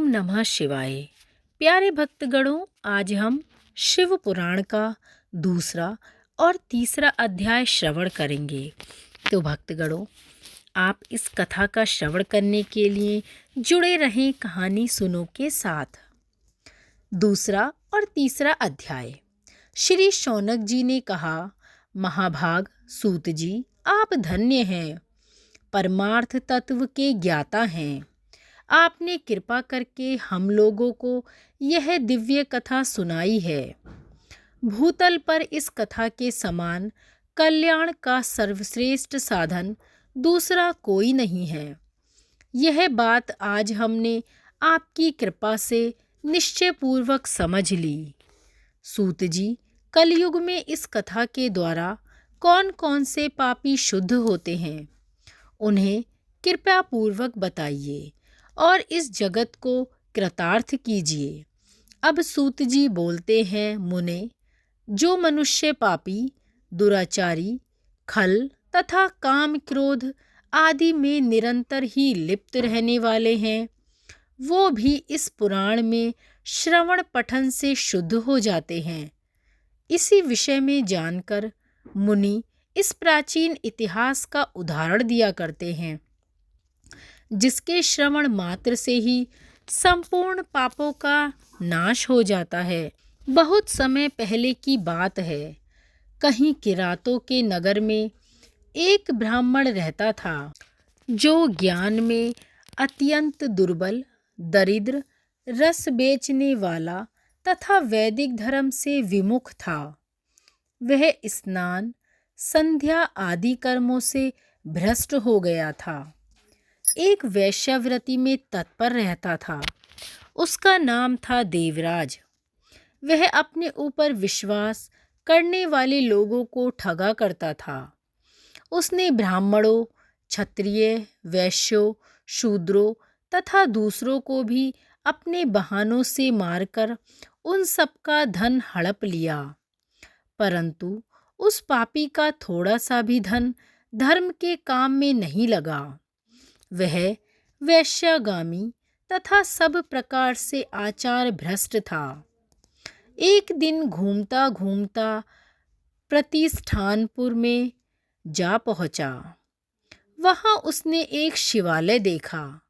नमः शिवाय। प्यारे भक्तगणों, आज हम शिव पुराण का दूसरा और तीसरा अध्याय श्रवण करेंगे। तो भक्तगणों, आप इस कथा का श्रवण करने के लिए जुड़े रहें कहानी सुनो के साथ। दूसरा और तीसरा अध्याय। श्री शौनक जी ने कहा, महाभाग सूत जी, आप धन्य हैं, परमार्थ तत्व के ज्ञाता हैं। आपने कृपा करके हम लोगों को यह दिव्य कथा सुनाई है। भूतल पर इस कथा के समान कल्याण का सर्वश्रेष्ठ साधन दूसरा कोई नहीं है। यह बात आज हमने आपकी कृपा से निश्चय पूर्वक समझ ली। सूत जी, कलयुग में इस कथा के द्वारा कौन कौन से पापी शुद्ध होते हैं, उन्हें कृपया पूर्वक बताइए और इस जगत को कृतार्थ कीजिए। अब सूत जी बोलते हैं, मुने, जो मनुष्य पापी, दुराचारी, खल तथा काम क्रोध आदि में निरंतर ही लिप्त रहने वाले हैं, वो भी इस पुराण में श्रवण पठन से शुद्ध हो जाते हैं। इसी विषय में जानकर मुनि इस प्राचीन इतिहास का उदाहरण दिया करते हैं, जिसके श्रवण मात्र से ही संपूर्ण पापों का नाश हो जाता है। बहुत समय पहले की बात है, कहीं किरातों के नगर में एक ब्राह्मण रहता था, जो ज्ञान में अत्यंत दुर्बल, दरिद्र, रस बेचने वाला तथा वैदिक धर्म से विमुख था। वह स्नान, संध्या आदि कर्मों से भ्रष्ट हो गया था। एक वैश्यावृत्ति में तत्पर रहता था। उसका नाम था देवराज। वह अपने ऊपर विश्वास करने वाले लोगों को ठगा करता था। उसने ब्राह्मणों, क्षत्रिय, वैश्यों, शूद्रों तथा दूसरों को भी अपने बहानों से मारकर उन सबका धन हड़प लिया। परंतु उस पापी का थोड़ा सा भी धन धर्म के काम में नहीं लगा। वह वैश्यागामी तथा सब प्रकार से आचार भ्रष्ट था। एक दिन घूमता घूमता प्रतिष्ठानपुर में जा पहुंचा। वहां उसने एक शिवालय देखा,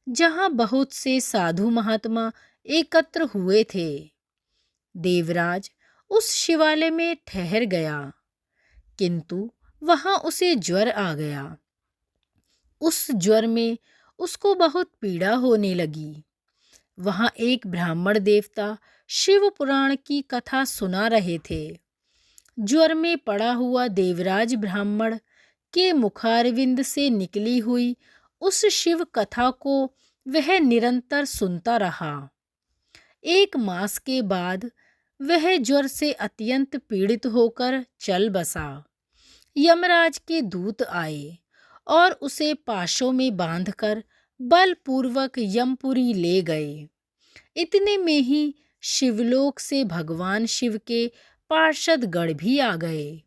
जहां बहुत से साधु महात्मा एकत्र हुए थे। देवराज उस शिवालय में ठहर गया, किंतु वहां उसे ज्वर आ गया। उस ज्वर में उसको बहुत पीड़ा होने लगी। वहां एक ब्राह्मण देवता शिव पुराण की कथा सुना रहे थे। ज्वर में पड़ा हुआ देवराज ब्राह्मण के मुखारविंद से निकली हुई उस शिव कथा को वह निरंतर सुनता रहा। 1 मास के बाद वह ज्वर से अत्यंत पीड़ित होकर चल बसा। यमराज के दूत आए और उसे पाशों में बांधकर बलपूर्वक यमपुरी ले गए। इतने में ही शिवलोक से भगवान शिव के पार्षद गण भी आ गए।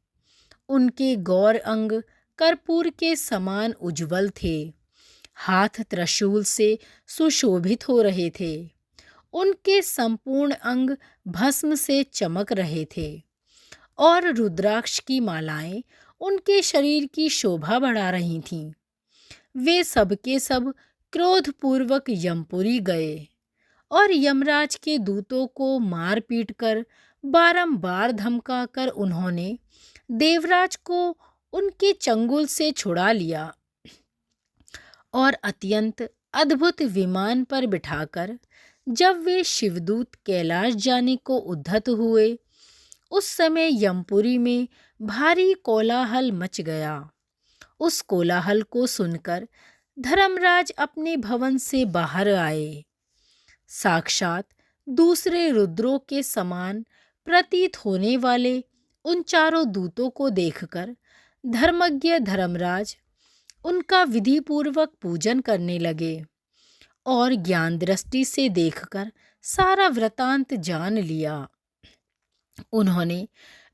उनके गौर अंग कर्पूर के समान उज्जवल थे, हाथ त्रिशूल से सुशोभित हो रहे थे। उनके संपूर्ण अंग भस्म से चमक रहे थे और रुद्राक्ष की मालाएं उनके शरीर की शोभा बढ़ा रही थीं। वे सब के सब क्रोधपूर्वक यमपुरी गए और यमराज के दूतों को मार पीट कर बारंबार धमकाकर उन्होंने देवराज को उनके चंगुल से छुड़ा लिया और अत्यंत अद्भुत विमान पर बिठाकर जब वे शिवदूत कैलाश जाने को उद्यत हुए, उस समय यमपुरी में भारी कोलाहल मच गया। उस कोलाहल को सुनकर धर्मराज अपने भवन से बाहर आए। साक्षात दूसरे रुद्रों के समान प्रतीत होने वाले उन चारों दूतों को देखकर धर्मज्ञ धर्मराज उनका विधिपूर्वक पूजन करने लगे और ज्ञान दृष्टि से देखकर सारा वृतांत जान लिया। उन्होंने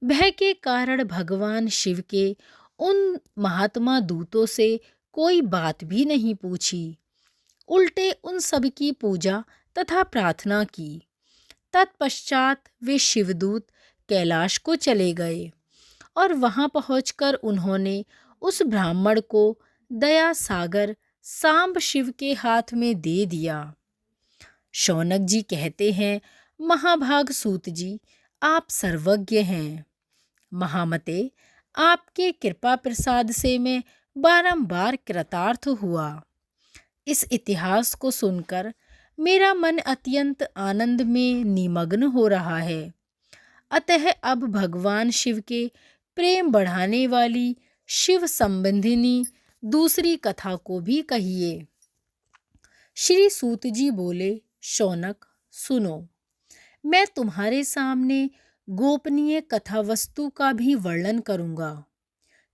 भय के कारण भगवान शिव के उन महात्मा दूतों से कोई बात भी नहीं पूछी, उल्टे उन सब की पूजा तथा प्रार्थना की। तत्पश्चात वे शिवदूत कैलाश को चले गए और वहां पहुंचकर उन्होंने उस ब्राह्मण को दया सागर सांब शिव के हाथ में दे दिया। शौनक जी कहते हैं, महाभाग सूत जी, आप सर्वज्ञ हैं। महामते, आपके कृपा प्रसाद से मैं बारंबार कृतार्थ हुआ। इस इतिहास को सुनकर मेरा मन अत्यंत आनंद में निमग्न हो रहा है। अतः अब भगवान शिव के प्रेम बढ़ाने वाली शिव संबंधिनी दूसरी कथा को भी कहिए। श्री सूत जी बोले, शौनक सुनो, मैं तुम्हारे सामने गोपनीय कथा वस्तु का भी वर्णन करूंगा,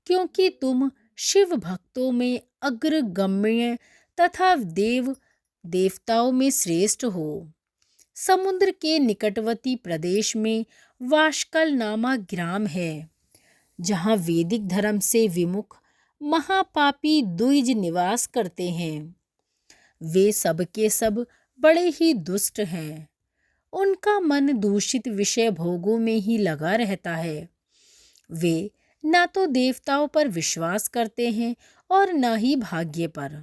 क्योंकि तुम शिव भक्तों में अग्रगण्य तथा देव देवताओं में श्रेष्ठ हो। समुद्र के निकटवर्ती प्रदेश में वाशकल नामक ग्राम है, जहाँ वैदिक धर्म से विमुख महापापी द्विज निवास करते हैं। वे सब के सब बड़े ही दुष्ट हैं। उनका मन दूषित विषय भोगों में ही लगा रहता है। वे ना तो देवताओं पर विश्वास करते हैं और ना ही भाग्य पर।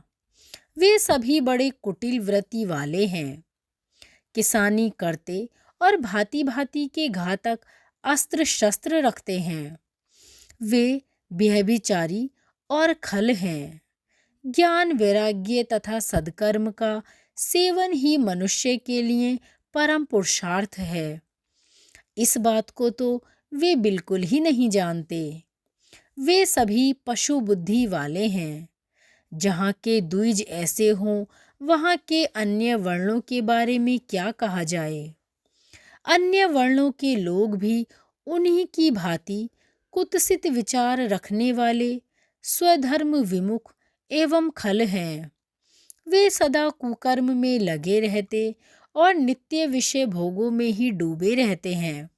वे सभी बड़े कुटिल वृत्ति वाले हैं। किसानी करते और भांति भांति के घातक अस्त्र शस्त्र रखते हैं। वे व्यभिचारी और खल हैं। ज्ञान, वैराग्य तथा सद्कर्म का सेवन ही मनुष्य के लिए परम पुरुषार्थ है। इस बात को तो वे बिल्कुल ही नहीं जानते। वे सभी पशु बुद्धि वाले हैं। जहाँ के द्विज ऐसे हों, वहाँ के अन्य वर्णों के बारे में क्या कहा जाए। अन्य वर्णों के लोग भी उन्हीं की भांति कुत्सित विचार रखने वाले, स्वधर्म विमुख एवं खल हैं। वे सदा कुकर्म में लगे रहते और नित्य विषय भोगों में ही डूबे रहते हैं।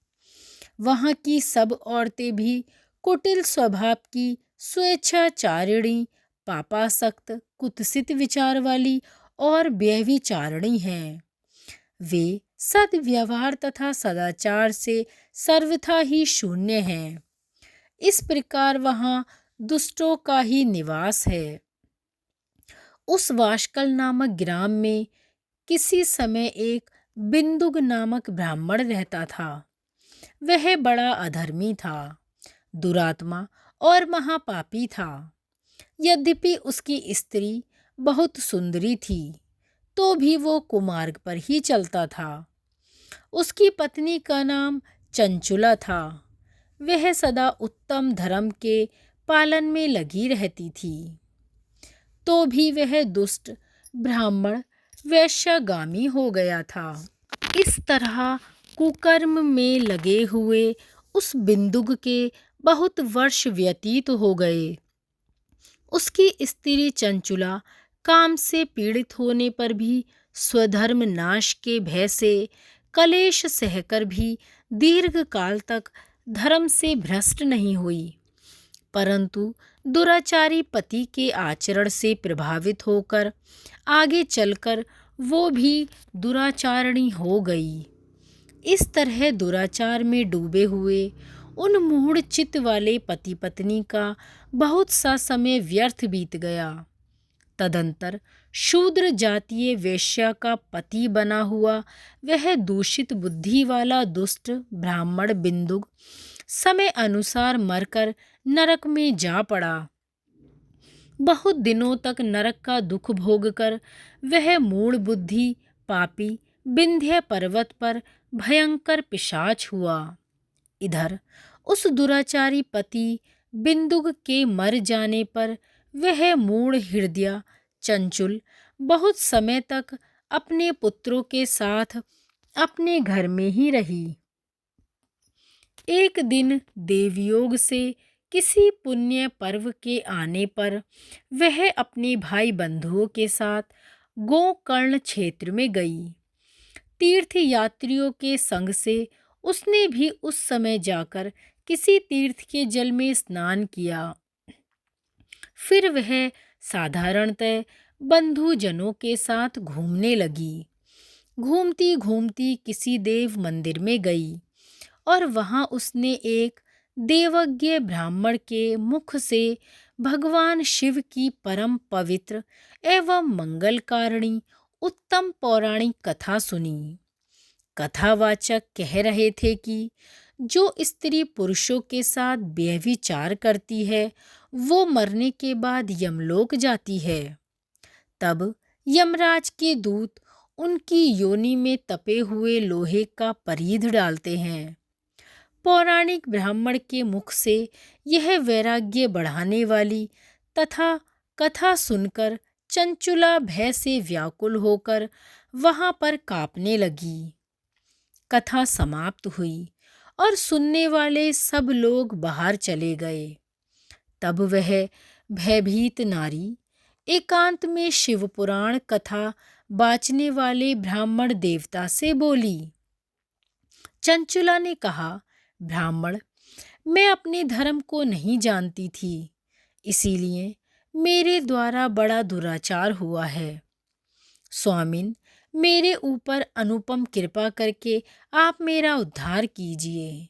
वहाँ की सब औरतें भी कुटिल स्वभाव की, स्वेच्छाचारिणी, पापासक्त, कुत्सित विचार वाली और व्यभिचारिणी हैं। वे सद्व्यवहार तथा सदाचार से सर्वथा ही शून्य हैं। इस प्रकार वहाँ दुष्टों का ही निवास है। उस वाशकल नामक ग्राम में किसी समय एक बिंदुक नामक ब्राह्मण रहता था। वह बड़ा अधर्मी था, दुरात्मा और महापापी था। यद्यपि उसकी स्त्री बहुत सुंदरी थी, तो भी वो कुमार्ग पर ही चलता था। उसकी पत्नी का नाम चंचुला था। वह सदा उत्तम धर्म के पालन में लगी रहती थी, तो भी वह दुष्ट ब्राह्मण वैश्यगामी हो गया था। इस तरह कुकर्म में लगे हुए उस बिंदुक के बहुत वर्ष व्यतीत हो गए। उसकी स्त्री चंचुला काम से पीड़ित होने पर भी स्वधर्म नाश के भय से कलेश सहकर भी दीर्घ काल तक धर्म से भ्रष्ट नहीं हुई, परंतु दुराचारी पति के आचरण से प्रभावित होकर आगे चलकर वो भी दुराचारणी हो गई। इस तरह दुराचार में डूबे हुए उन मूढ़ चित्त वाले पति पत्नी का बहुत सा समय व्यर्थ बीत गया। तदंतर शूद्र जातीय वेश्या का पति बना हुआ वह दूषित बुद्धि वाला दुष्ट ब्राह्मण बिंदुक समय अनुसार मरकर नरक में जा पड़ा। बहुत दिनों तक नरक का दुख भोगकर वह मूढ़ बुद्धि पापी विंध्य पर्वत पर भयंकर पिशाच हुआ। इधर उस दुराचारी पति बिंदुक के मर जाने पर वह मूढ़ हृदय चंचुल बहुत समय तक अपने पुत्रों के साथ अपने घर में ही रही। एक दिन देवयोग से किसी पुण्य पर्व के आने पर वह अपने भाई बंधुओं के साथ गोकर्ण क्षेत्र में गई। तीर्थ यात्रियों के संग से उसने भी उस समय जाकर किसी तीर्थ के जल में स्नान किया। फिर वह साधारणतः बंधुजनों के साथ घूमने लगी। घूमती घूमती किसी देव मंदिर में गई और वहां उसने एक देवज्ञ ब्राह्मण के मुख से भगवान शिव की परम पवित्र एवं मंगलकारिणी उत्तम पौराणिक कथा सुनी। कथावाचक कह रहे थे कि जो स्त्री पुरुषों के साथ व्यभिचार करती है वो मरने के बाद यमलोक जाती है। तब यमराज के दूत उनकी योनि में तपे हुए लोहे का परीद डालते हैं। पौराणिक ब्राह्मण के मुख से यह वैराग्य बढ़ाने वाली तथा कथा सुनकर चंचुला भय से व्याकुल होकर वहां पर कांपने लगी। कथा समाप्त हुई और सुनने वाले सब लोग बाहर चले गए। तब वह भयभीत नारी एकांत में शिवपुराण कथा बाचने वाले ब्राह्मण देवता से बोली। चंचुला ने कहा, ब्राह्मण, मैं अपने धर्म को नहीं जानती थी, इसीलिए मेरे द्वारा बड़ा दुराचार हुआ है। स्वामिन, मेरे ऊपर अनुपम कृपा करके आप मेरा उद्धार कीजिए।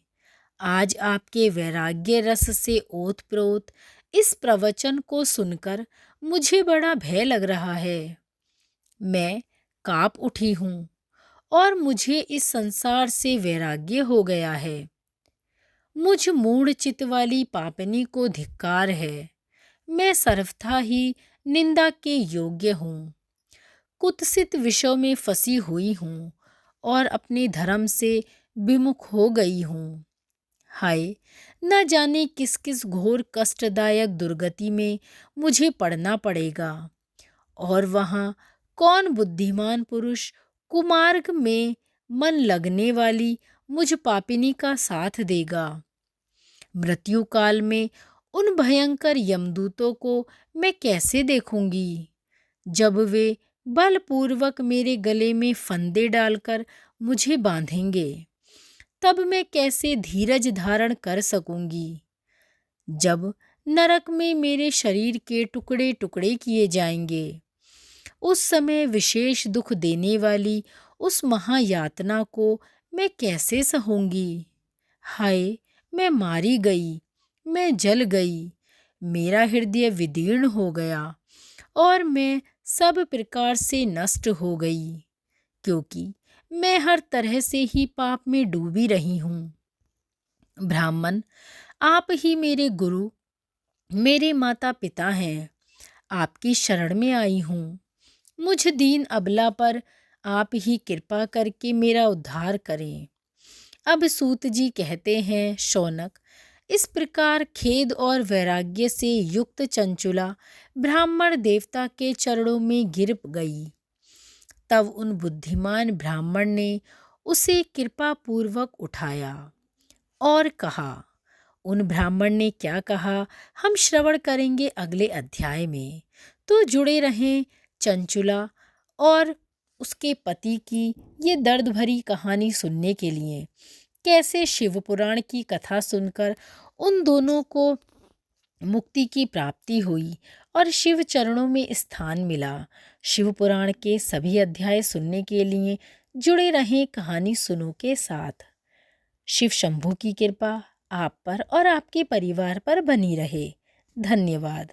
आज आपके वैराग्य रस से ओतप्रोत इस प्रवचन को सुनकर मुझे बड़ा भय लग रहा है। मैं कांप उठी हूँ और मुझे इस संसार से वैराग्य हो गया है। मुझ मूढ़ चित्त वाली पापनी को धिक्कार है। मैं सर्वथा ही निंदा के योग्य हूँ। कुत्सित विषयों में फंसी हुई हूँ और अपने धर्म से विमुख हो गई हूँ। हाय, न जाने किस किस घोर कष्टदायक दुर्गति में मुझे पड़ना पड़ेगा और वहाँ कौन बुद्धिमान पुरुष कुमार्ग में मन लगने वाली मुझ पापिनी का साथ देगा। मृत्यु काल में उन भयंकर यमदूतों को मैं कैसे देखूंगी जब वे बलपूर्वक मेरे गले में फंदे डालकर मुझे बांधेंगे। तब मैं कैसे धीरज धारण कर सकूंगी जब नरक में मेरे शरीर के टुकड़े टुकड़े किए जाएंगे। उस समय विशेष दुख देने वाली उस महायातना को मैं कैसे सहूंगी। हाय, मैं मारी गई, मैं जल गई, मेरा हृदय विदीर्ण हो गया और मैं सब प्रकार से नष्ट हो गई, क्योंकि मैं हर तरह से ही पाप में डूबी रही हूँ। ब्राह्मण, आप ही मेरे गुरु, मेरे माता पिता हैं। आपकी शरण में आई हूँ। मुझ दीन अबला पर आप ही कृपा करके मेरा उद्धार करें। अब सूत जी कहते हैं, शौनक, इस प्रकार खेद और वैराग्य से युक्त चंचुला ब्राह्मण देवता के चरणों में गिर गई। तब उन बुद्धिमान ब्राह्मण ने उसे कृपा पूर्वक उठाया और कहा। उन ब्राह्मण ने क्या कहा हम श्रवण करेंगे अगले अध्याय में। तो जुड़े रहें चंचुला और उसके पति की ये दर्द भरी कहानी सुनने के लिए। कैसे शिवपुराण की कथा सुनकर उन दोनों को मुक्ति की प्राप्ति हुई और शिव चरणों में स्थान मिला। शिवपुराण के सभी अध्याय सुनने के लिए जुड़े रहें कहानी सुनो के साथ। शिव शंभू की कृपा आप पर और आपके परिवार पर बनी रहे। धन्यवाद।